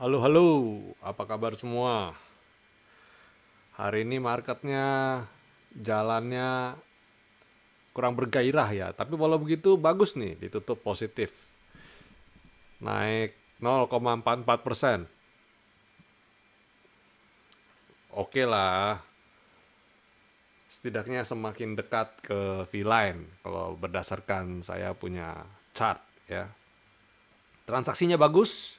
Halo, halo, apa kabar semua? Hari ini marketnya jalannya kurang bergairah ya, tapi walau begitu bagus nih, ditutup positif, naik 0,44%. Oke lah, setidaknya semakin dekat ke V-line kalau berdasarkan saya punya chart ya. Transaksinya bagus,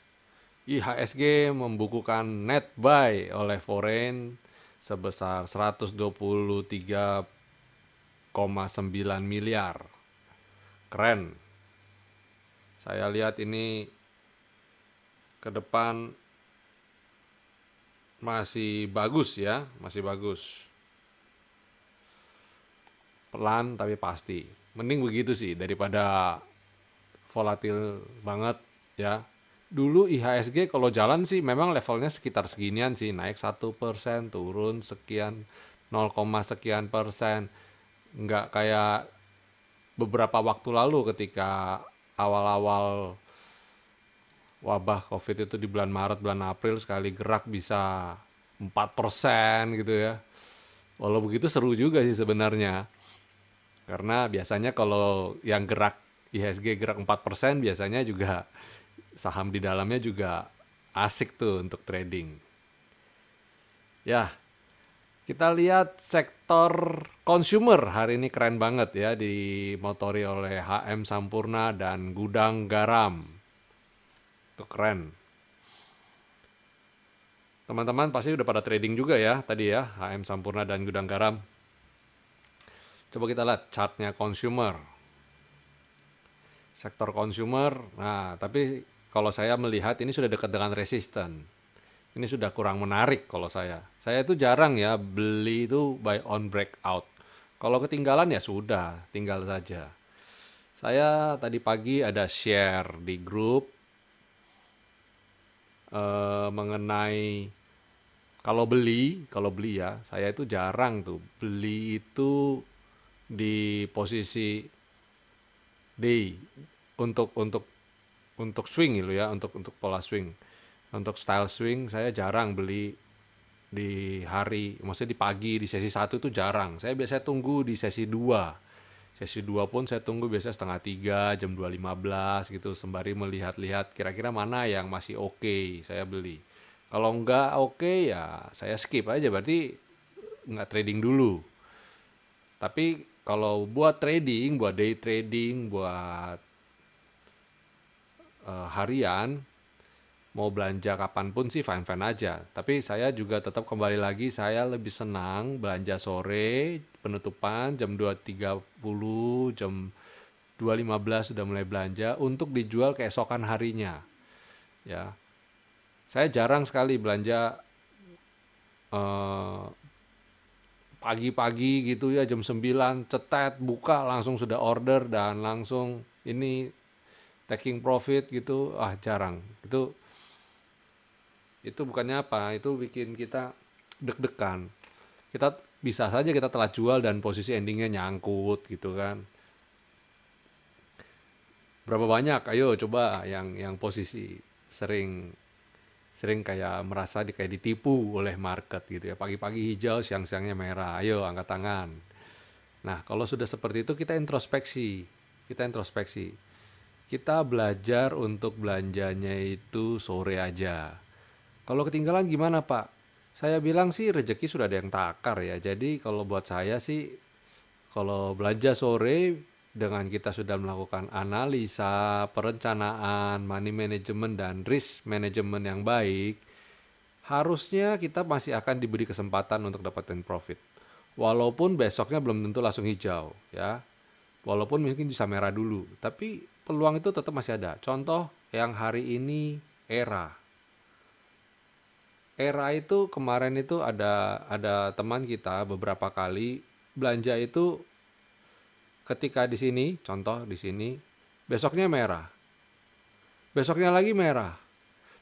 IHSG membukukan net buy oleh foreign sebesar 123,9 miliar. Keren. Saya lihat ini ke depan masih bagus ya, masih bagus. Pelan tapi pasti. Mending begitu sih daripada volatil banget ya. Dulu IHSG kalau jalan sih memang levelnya sekitar seginian sih, naik 1%, turun sekian 0, sekian persen. Nggak kayak beberapa waktu lalu ketika awal-awal wabah COVID itu di bulan Maret, bulan April sekali gerak bisa 4% gitu ya. Walau begitu seru juga sih sebenarnya. Karena biasanya kalau yang gerak IHSG gerak 4% biasanya juga saham di dalamnya juga asik tuh untuk trading. Ya, kita lihat sektor consumer hari ini keren banget ya, dimotori oleh HM Sampurna dan Gudang Garam. Itu keren. Teman-teman pasti udah pada trading juga ya tadi ya, HM Sampurna dan Gudang Garam. Coba kita lihat chartnya consumer. Sektor consumer, nah tapi kalau saya melihat ini sudah dekat dengan resisten. Ini sudah kurang menarik kalau saya. Saya itu jarang ya beli itu buy on breakout. Kalau ketinggalan ya sudah, tinggal saja. Saya tadi pagi ada share di grup mengenai kalau beli ya, saya itu jarang tuh beli itu di posisi day untuk swing gitu ya, untuk pola swing. Untuk style swing saya jarang beli di hari, maksudnya di pagi di sesi satu itu jarang. Saya biasanya tunggu di sesi 2. Sesi 2 pun saya tunggu biasanya setengah 3, jam 2.15 gitu, sembari melihat-lihat kira-kira mana yang masih oke, saya beli. Kalau nggak oke ya saya skip aja, berarti nggak trading dulu. Tapi kalau buat trading, buat day trading, buat harian, mau belanja kapanpun sih fine-fine aja. Tapi saya juga tetap kembali lagi, saya lebih senang belanja sore, penutupan jam 2.30, jam 2.15 sudah mulai belanja untuk dijual keesokan harinya. Ya, saya jarang sekali belanja eh, pagi-pagi gitu ya, jam 9 cetet buka langsung sudah order dan langsung ini taking profit gitu. Ah, jarang. Itu bukannya apa, itu bikin kita deg-degan. Kita bisa saja kita telah jual dan posisi endingnya nyangkut gitu kan. Berapa banyak? Ayo coba yang posisi sering sering kayak merasa kayak ditipu oleh market gitu ya. Pagi-pagi hijau, siang-siangnya merah. Ayo angkat tangan. Nah, kalau sudah seperti itu kita introspeksi. Kita introspeksi. Kita belajar untuk belanjanya itu sore aja. Kalau ketinggalan gimana, Pak? Saya bilang sih rezeki sudah ada yang takar ya. Jadi kalau buat saya sih, kalau belanja sore dengan kita sudah melakukan analisa, perencanaan, money management dan risk management yang baik, harusnya kita masih akan diberi kesempatan untuk dapetin profit. Walaupun besoknya belum tentu langsung hijau ya. Walaupun mungkin bisa merah dulu, tapi peluang itu tetap masih ada. Contoh yang hari ini era. Era itu kemarin itu ada teman kita beberapa kali belanja itu ketika di sini, contoh di sini, besoknya merah. Besoknya lagi merah.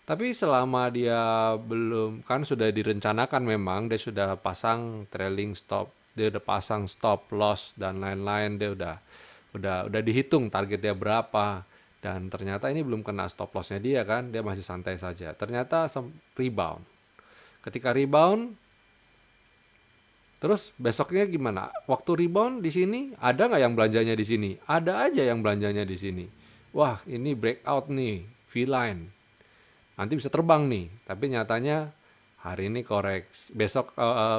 Tapi selama dia belum, kan sudah direncanakan memang, dia sudah pasang trailing stop, dia udah pasang stop loss dan lain-lain, dia udah dihitung targetnya berapa Dan ternyata ini belum kena stop lossnya dia kan, dia masih santai saja. Ternyata rebound. Ketika rebound, terus besoknya gimana? Waktu rebound di sini, ada nggak yang belanjanya di sini? Ada aja yang belanjanya di sini. Wah, ini breakout nih, V-line. Nanti bisa terbang nih. Tapi nyatanya hari ini koreksi,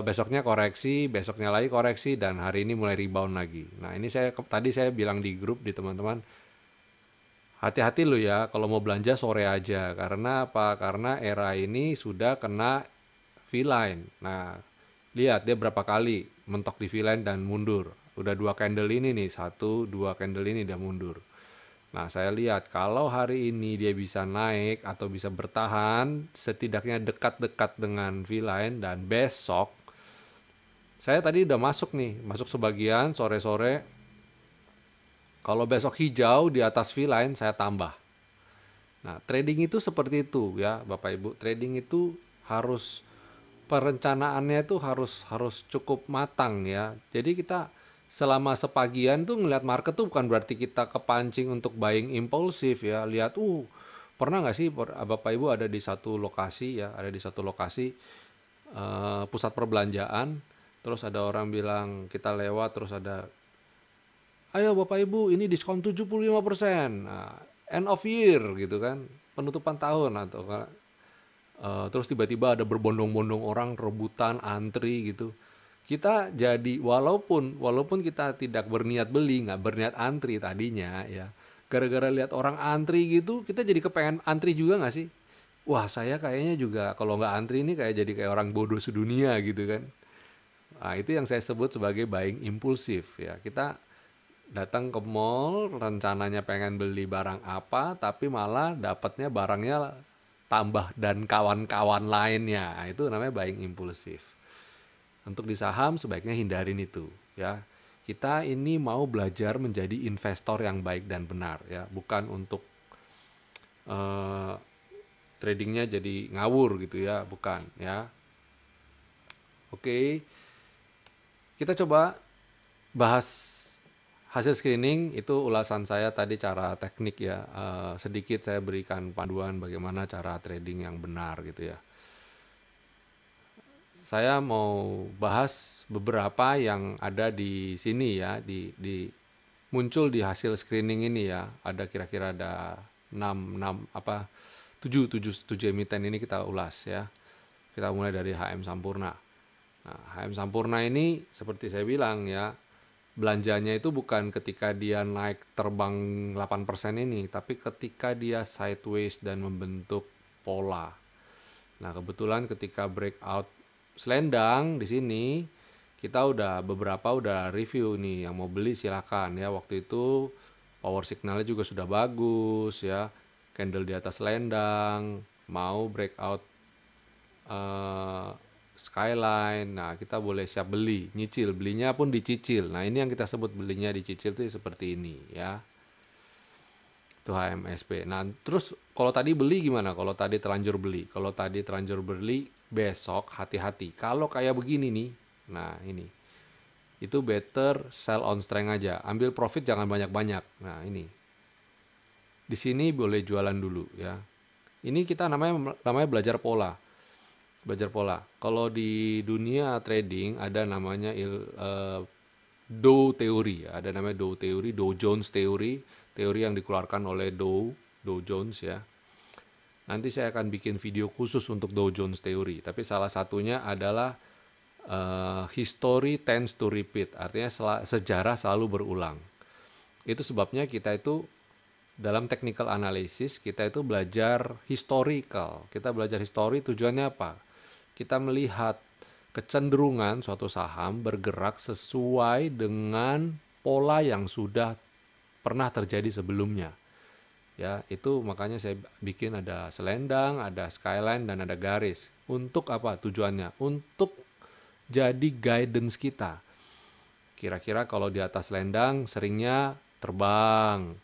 besoknya koreksi, besoknya lagi koreksi, dan hari ini mulai rebound lagi. Nah, ini tadi saya bilang di grup di teman-teman, hati-hati lo ya kalau mau belanja sore aja. Karena apa? Karena era ini sudah kena V-line. Nah, lihat dia berapa kali mentok di V-line dan mundur. Udah 2 candle ini nih, 1, 2 candle ini dia mundur. Nah, saya lihat kalau hari ini dia bisa naik atau bisa bertahan, setidaknya dekat-dekat dengan V-line, dan besok, saya tadi udah masuk nih, masuk sebagian sore-sore. Kalau besok hijau di atas V-line, saya tambah. Nah, trading itu seperti itu ya, Bapak Ibu. Trading itu harus perencanaannya itu harus cukup matang ya. Jadi kita selama sepagian tuh ngeliat market tuh bukan berarti kita kepancing untuk buying impulsif ya. Lihat, pernah nggak sih Bapak Ibu ada di satu lokasi ya, ada di satu lokasi pusat perbelanjaan, terus ada orang bilang kita lewat, terus ada, ayo Bapak Ibu ini diskon 75%, nah, end of year gitu kan, penutupan tahun atau terus tiba-tiba ada berbondong-bondong orang rebutan antri gitu. Kita jadi walaupun kita tidak berniat beli, nggak berniat antri tadinya ya, gara-gara lihat orang antri gitu, kita jadi kepengen antri juga nggak sih? Wah, saya kayaknya juga kalau nggak antri ini jadi kayak orang bodoh sedunia gitu kan. Nah, itu yang saya sebut sebagai buying impulsif ya. Kita datang ke mall, rencananya pengen beli barang apa, tapi malah dapatnya barangnya tambah dan kawan-kawan lainnya. Nah, itu namanya buying impulsif. Untuk di saham sebaiknya hindarin itu ya. Kita ini mau belajar menjadi investor yang baik dan benar ya, bukan untuk tradingnya jadi ngawur gitu ya, bukan ya. Oke, kita coba bahas hasil screening. Itu ulasan saya tadi, cara teknik ya. Sedikit saya berikan panduan bagaimana cara trading yang benar gitu ya. Saya mau bahas beberapa yang ada di sini ya, muncul di hasil screening ini ya. Ada kira-kira ada 7 emiten ini kita ulas ya. Kita mulai dari HM Sampurna. Nah, HM Sampurna ini seperti saya bilang ya, belanjanya itu bukan ketika dia naik terbang 8% ini, tapi ketika dia sideways dan membentuk pola. Nah, kebetulan ketika breakout selendang di sini, kita beberapa udah review nih, yang mau beli silakan ya. Waktu itu power signalnya juga sudah bagus ya, candle di atas selendang, mau breakout skyline. Nah, kita boleh siap beli, nyicil, belinya pun dicicil. Nah, ini yang kita sebut belinya dicicil itu seperti ini ya. Itu HMSP. Nah, terus kalau tadi beli gimana? Kalau tadi terlanjur beli. Kalau tadi terlanjur beli, besok hati-hati. Kalau kayak begini nih, nah ini. Itu better sell on strength aja. Ambil profit jangan banyak-banyak. Nah, ini. Di sini boleh jualan dulu ya. Ini kita namanya belajar pola. Belajar pola. Kalau di dunia trading ada namanya Dow teori, ada namanya Dow teori, Dow Jones teori yang dikeluarkan oleh Dow Jones ya. Nanti saya akan bikin video khusus untuk Dow Jones teori, tapi salah satunya adalah history tends to repeat, artinya sejarah selalu berulang. Itu sebabnya kita itu dalam technical analysis, kita itu belajar historical. Kita belajar histori, tujuannya apa? Kita melihat kecenderungan suatu saham bergerak sesuai dengan pola yang sudah pernah terjadi sebelumnya. Ya, itu makanya saya bikin ada selendang, ada skyline, dan ada garis. Untuk apa tujuannya? Untuk jadi guidance kita. Kira-kira kalau di atas selendang seringnya terbang.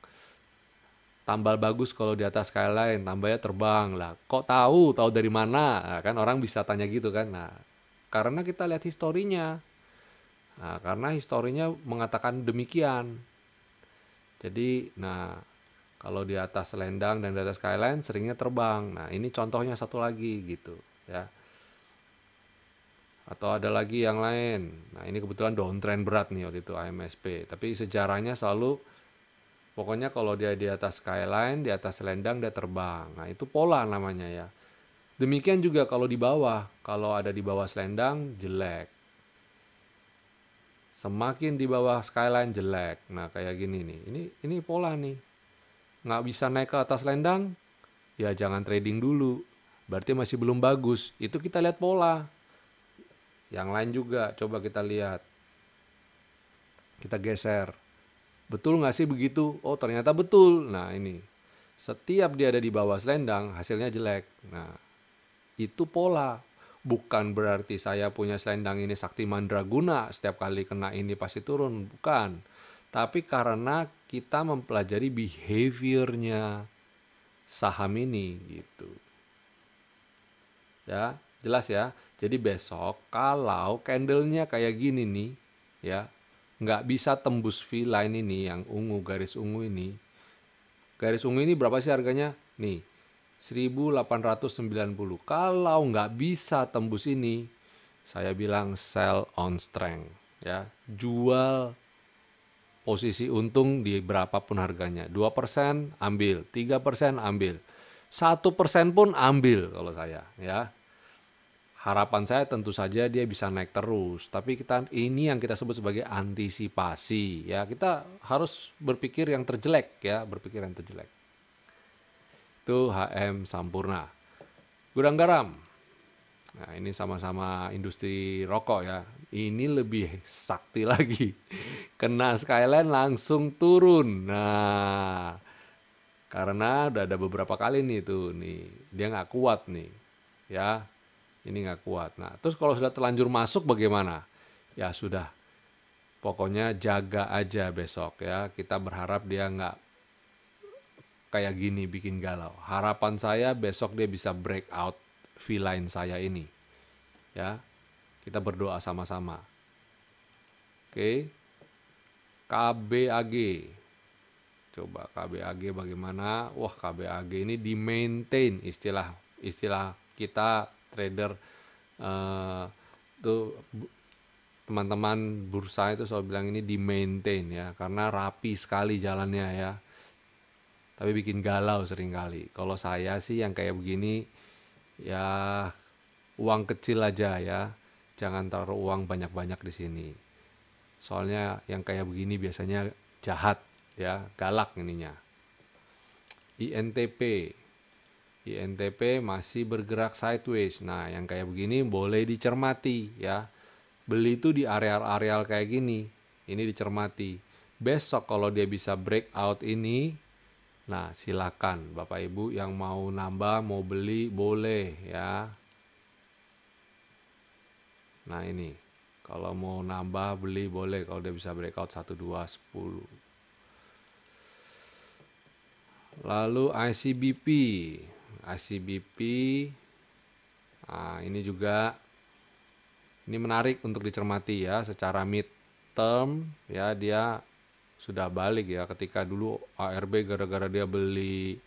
Tambal bagus kalau di atas skyline, tambahnya terbang. Lah, kok tahu dari mana? Nah, kan orang bisa tanya gitu kan. Nah, karena kita lihat historinya. Nah, karena historinya mengatakan demikian. Jadi, nah, Kalau di atas selendang dan di atas skyline seringnya terbang. Nah, ini contohnya satu lagi gitu ya. Atau ada lagi yang lain. Nah, ini kebetulan downtrend berat nih waktu itu AMSP. Tapi sejarahnya selalu pokoknya kalau dia di atas skyline, di atas selendang dia terbang. Nah, itu pola namanya ya. Demikian juga kalau di bawah. Kalau ada di bawah selendang jelek. Semakin di bawah skyline jelek. Nah, kayak gini nih. Ini pola nih. Nggak bisa naik ke atas selendang, ya jangan trading dulu. Berarti masih belum bagus. Itu kita lihat pola. Yang lain juga, coba kita lihat. Kita geser. Betul nggak sih begitu? Oh, ternyata betul. Nah, ini. Setiap dia ada di bawah selendang, hasilnya jelek. Nah, itu pola. Bukan berarti saya punya selendang ini sakti mandraguna, setiap kali kena ini pasti turun. Bukan. Tapi karena kita mempelajari behaviornya saham ini gitu. Ya, jelas ya. Jadi besok kalau candlenya kayak gini nih, ya, nggak bisa tembus V-line ini yang ungu, garis ungu ini. Garis ungu ini berapa sih harganya? Nih, 1890. Kalau nggak bisa tembus ini, saya bilang sell on strength. Ya, jual posisi untung di berapapun harganya. 2% ambil, 3% ambil. 1% pun ambil kalau saya. Ya, harapan saya tentu saja dia bisa naik terus, tapi ini yang kita sebut sebagai antisipasi ya. Kita harus berpikir yang terjelek ya, berpikir yang terjelek. Itu HM Sampurna. Gudang Garam. Nah, ini sama-sama industri rokok ya. Ini lebih sakti lagi. Kena skyline langsung turun. Nah, karena udah ada beberapa kali nih tuh nih, dia nggak kuat nih. Ya, ini nggak kuat. Nah, terus kalau sudah terlanjur masuk bagaimana? Ya sudah, pokoknya jaga aja besok ya. Kita berharap dia nggak kayak gini bikin galau. Harapan saya besok dia bisa break out V-line saya ini. Ya, kita berdoa sama-sama. Oke, KBAG. Coba KBAG bagaimana? Wah, KBAG ini di maintain istilah kita trader tuh teman-teman bursa itu selalu bilang ini di maintain ya, karena rapi sekali jalannya ya. Tapi bikin galau seringkali. Kalau saya sih yang kayak begini ya uang kecil aja ya. Jangan taruh uang banyak-banyak di sini. Soalnya yang kayak begini biasanya jahat ya, galak ininya. INTP. INTP masih bergerak sideways. Nah, yang kayak begini boleh dicermati ya. Beli itu di areal-areal kayak gini. Ini dicermati. Besok kalau dia bisa breakout ini, nah silakan Bapak Ibu yang mau nambah, mau beli boleh ya. Nah ini, kalau mau nambah beli boleh kalau dia bisa breakout 1, 2, 10. Lalu ICBP. ICBP, nah ini juga ini menarik untuk dicermati ya, secara mid term ya dia sudah balik ya. Ketika dulu ARB gara-gara dia beli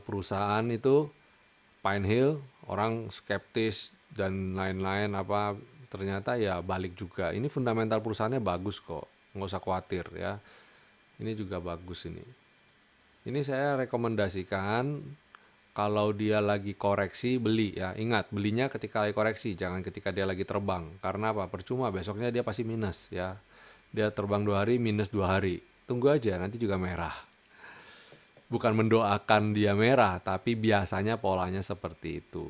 perusahaan itu Pine Hill, orang skeptis dan lain-lain apa, ternyata ya balik juga. Ini fundamental perusahaannya bagus kok, nggak usah khawatir ya. Ini juga bagus ini. Ini saya rekomendasikan kalau dia lagi koreksi beli ya. Ingat, belinya ketika lagi koreksi, jangan ketika dia lagi terbang. Karena apa? Percuma, besoknya dia pasti minus ya. Dia terbang 2 hari, minus 2 hari. Tunggu aja, nanti juga merah. Bukan mendoakan dia merah, tapi biasanya polanya seperti itu.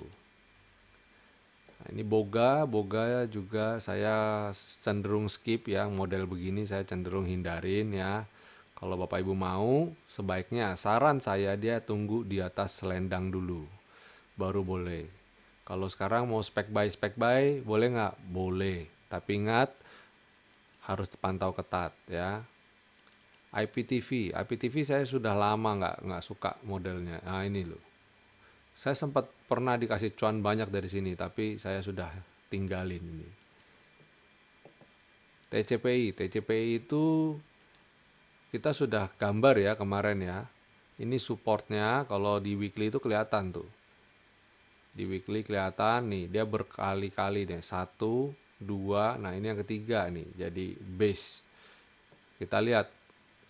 Nah, ini boga juga saya cenderung skip ya, model begini saya cenderung hindarin ya. Kalau Bapak Ibu mau, sebaiknya saran saya dia tunggu di atas selendang dulu, baru boleh. Kalau sekarang mau spek buy, boleh nggak? Boleh. Tapi ingat, harus dipantau ketat ya. IPTV saya sudah lama nggak suka modelnya. Nah ini loh. Saya sempat pernah dikasih cuan banyak dari sini, tapi saya sudah tinggalin ini. TCPI itu kita sudah gambar ya kemarin ya. Ini supportnya kalau di weekly itu kelihatan tuh. Di weekly kelihatan nih, dia berkali-kali deh. 1, 2, nah ini yang ketiga nih, jadi base. Kita lihat,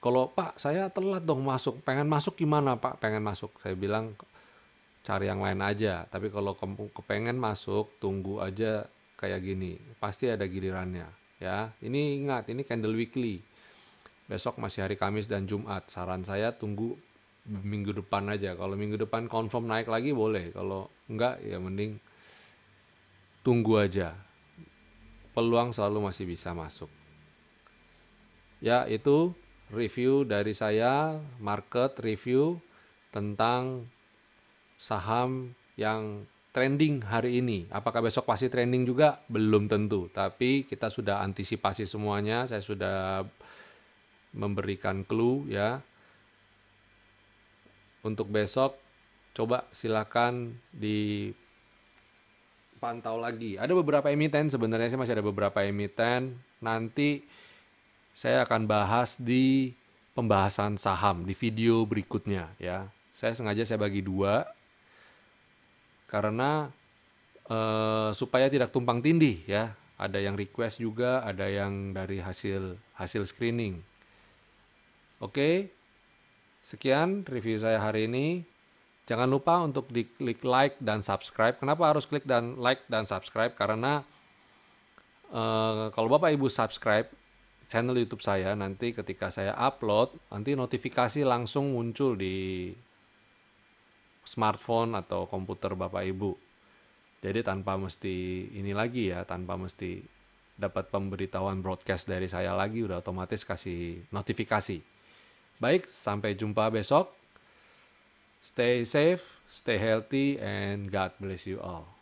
kalau Pak saya telat dong masuk, pengen masuk gimana Pak? Pengen masuk, saya bilang cari yang lain aja. Tapi kalau kamu kepengen masuk, tunggu aja kayak gini, pasti ada gilirannya ya. Ini ingat, ini candle weekly. Besok masih hari Kamis dan Jumat. Saran saya tunggu minggu depan aja. Kalau minggu depan confirm naik lagi boleh. Kalau enggak ya mending tunggu aja. Peluang selalu masih bisa masuk. Ya, itu review dari saya, market review tentang saham yang trending hari ini. Apakah besok pasti trending juga? Belum tentu. Tapi kita sudah antisipasi semuanya. Saya sudah memberikan clue ya. Untuk besok coba silakan dipantau lagi. Ada beberapa emiten, sebenarnya sih masih ada beberapa emiten. Nanti saya akan bahas di pembahasan saham di video berikutnya ya. Saya sengaja bagi dua karena supaya tidak tumpang tindih ya. Ada yang request juga, ada yang dari hasil screening. Oke, sekian review saya hari ini. Jangan lupa untuk diklik like dan subscribe. Kenapa harus klik dan like dan subscribe? Karena kalau Bapak Ibu subscribe channel YouTube saya, nanti ketika saya upload, nanti notifikasi langsung muncul di smartphone atau komputer Bapak Ibu. Jadi tanpa mesti ini lagi ya, tanpa mesti dapat pemberitahuan broadcast dari saya lagi, udah otomatis kasih notifikasi. Baik, sampai jumpa besok. Stay safe, stay healthy, and God bless you all.